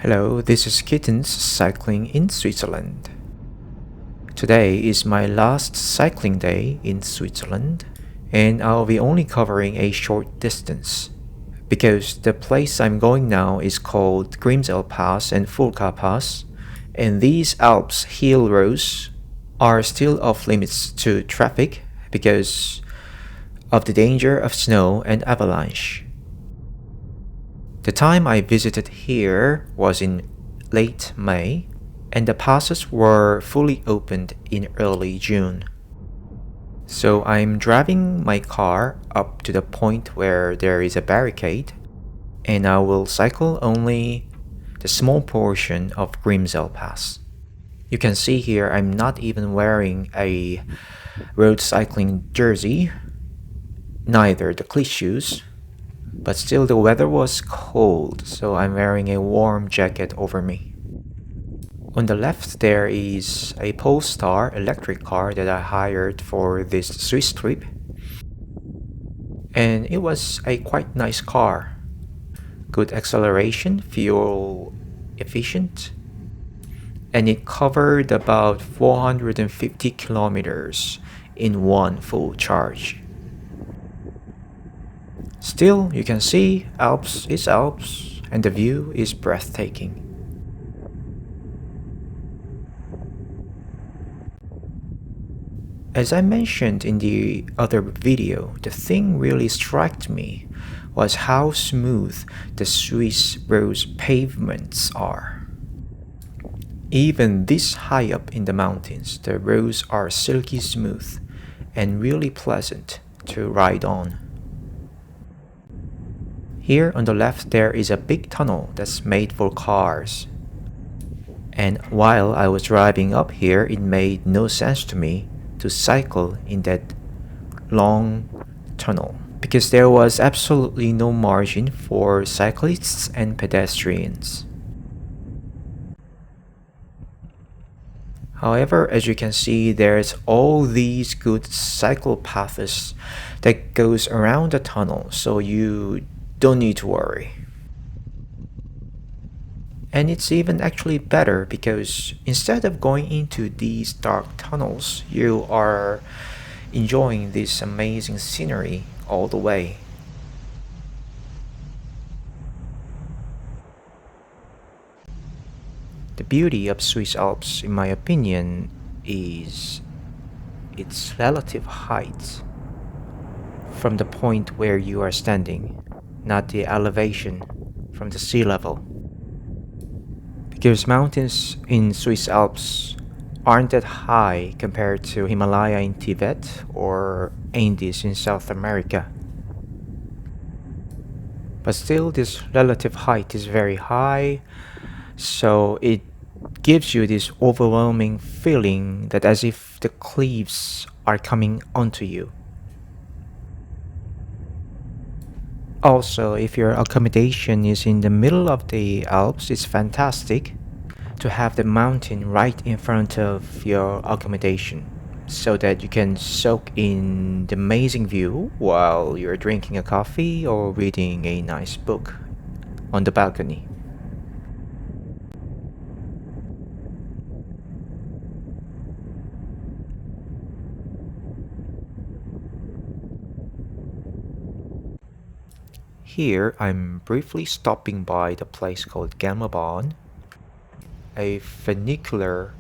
Hello, this is Kittens cycling in Switzerland. Today is my last cycling day in Switzerland, and I'll be only covering a short distance because the place I'm going now is called Grimsel Pass and Fulka Pass, and these Alps hill roads are still off limits to traffic because of the danger of snow and avalanche. The time I visited here was in late May, and the passes were fully opened in early June. So I'm driving my car up to the point where there is a barricade, and I will cycle only the small portion of Grimsel Pass. You can see here I'm not even wearing a road cycling jersey, neither the cleat shoes, but still the weather was cold, so I'm wearing a warm jacket over me. On the left there is a Polestar electric car that I hired for this Swiss trip, and it was a quite nice car. Good acceleration, fuel efficient, and it covered about 450 kilometers in one full charge. Still, you can see Alps is Alps, and the view is breathtaking. As I mentioned in the other video, the thing really struck me was how smooth the Swiss road pavements are. Even this high up in the mountains, the roads are silky smooth and really pleasant to ride on. Here on the left there is a big tunnel that's made for cars. And while I was driving up here, it made no sense to me to cycle in that long tunnel because there was absolutely no margin for cyclists and pedestrians. However, as you can see, there's all these good cycle paths that goes around the tunnel, so you don't need to worry. And it's even actually better because instead of going into these dark tunnels, you are enjoying this amazing scenery all the way. The beauty of Swiss Alps, in my opinion, is its relative height from the point where you are standing, not the elevation from the sea level. Because mountains in Swiss Alps aren't that high compared to Himalaya in Tibet or Andes in South America. But still, this relative height is very high, so it gives you this overwhelming feeling that as if the cliffs are coming onto you. Also, if your accommodation is in the middle of the Alps, it's fantastic to have the mountain right in front of your accommodation so that you can soak in the amazing view while you're drinking a coffee or reading a nice book on the balcony. Here, I'm briefly stopping by the place called Gamabahn, a funicular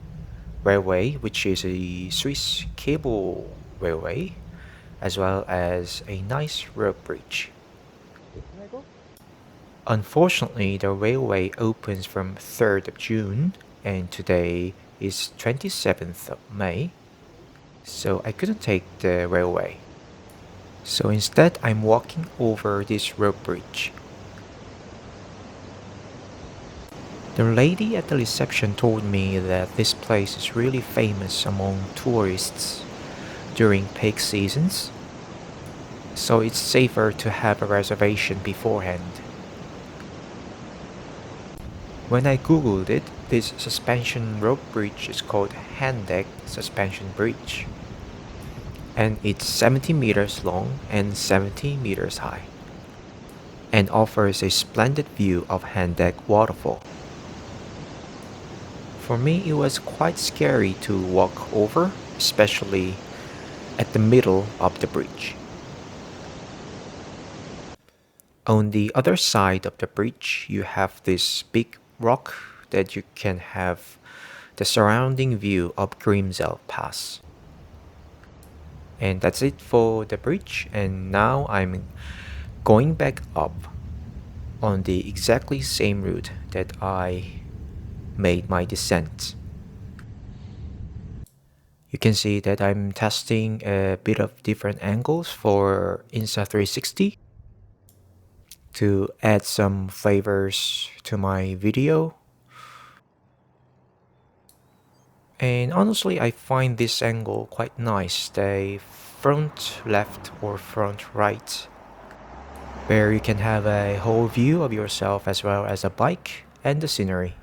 railway, which is a Swiss cable railway, as well as a nice rope bridge. Unfortunately, the railway opens from 3rd of June, and today is 27th of May, so I couldn't take the railway. So instead, I'm walking over this rope bridge. The lady at the reception told me that this place is really famous among tourists during peak seasons, so it's safer to have a reservation beforehand. When I googled it, this suspension rope bridge is called hand-deck suspension bridge, and it's 70 meters long and 70 meters high, and offers a splendid view of Hand-deck waterfall. For me, it was quite scary to walk over, especially at the middle of the bridge. On the other side of the bridge, you have this big rock that you can have the surrounding view of Grimsel Pass. And that's it for the bridge, and now I'm going back up on the exactly same route that I made my descent. You can see that I'm testing a bit of different angles for Insta360 to add some flavors to my video. And honestly, I find this angle quite nice, the front left or front right, where you can have a whole view of yourself as well as a bike and the scenery.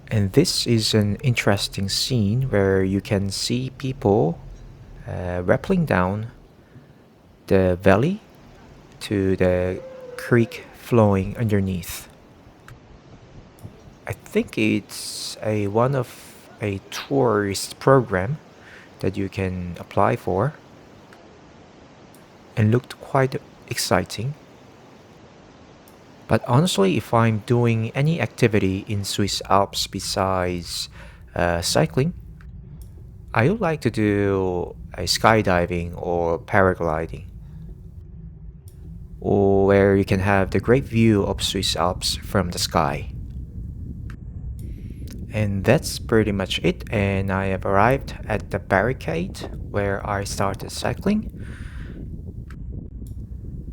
And this is an interesting scene where you can see people rappelling down the valley to the creek flowing underneath. I think it's a one of a tourist program that you can apply for and looked quite exciting. But honestly, if I'm doing any activity in Swiss Alps besides cycling, I would like to do a skydiving or paragliding, or where you can have the great view of Swiss Alps from the sky. And that's pretty much it, and I have arrived at the barricade where I started cycling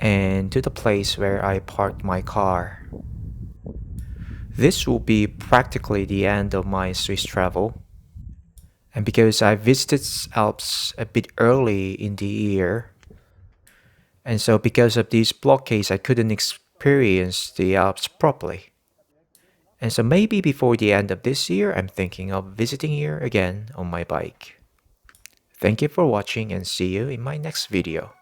and to the place where I parked my car. This will be practically the end of my Swiss travel. And because I visited Alps a bit early in the year, and so because of these blockades, I couldn't experience the Alps properly. And so maybe before the end of this year, I'm thinking of visiting here again on my bike. Thank you for watching and see you in my next video.